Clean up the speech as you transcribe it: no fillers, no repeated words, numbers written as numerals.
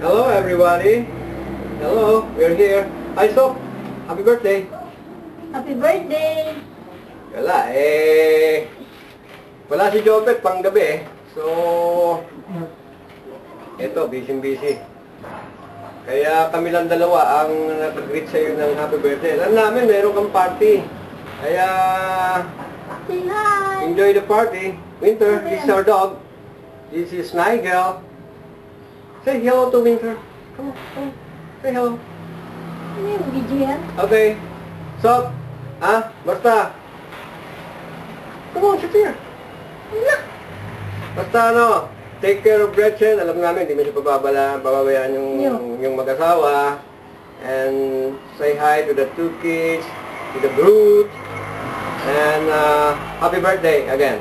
Hello everybody. Hello, we're here. Hi Soap. Happy birthday. Happy birthday! Wala si Jopet pang gabi So, eto, busy. Kaya kami lang dalawa ang nag-greet sa'yo ng happy birthday. Alam namin, meron kang party. Kaya, Say hi! enjoy the party. Winter, this is our dog. This is Nigel. Say hello to Winter. Come on. Say hello. Ano yung video yan? Okay. Sup? Basta. Come on, sit here. Basta take care of Gretchen. Alam namin, hindi mo siya pababayaan yung mag-asawa. And say hi to the 2 kids, to the brood. And happy birthday again.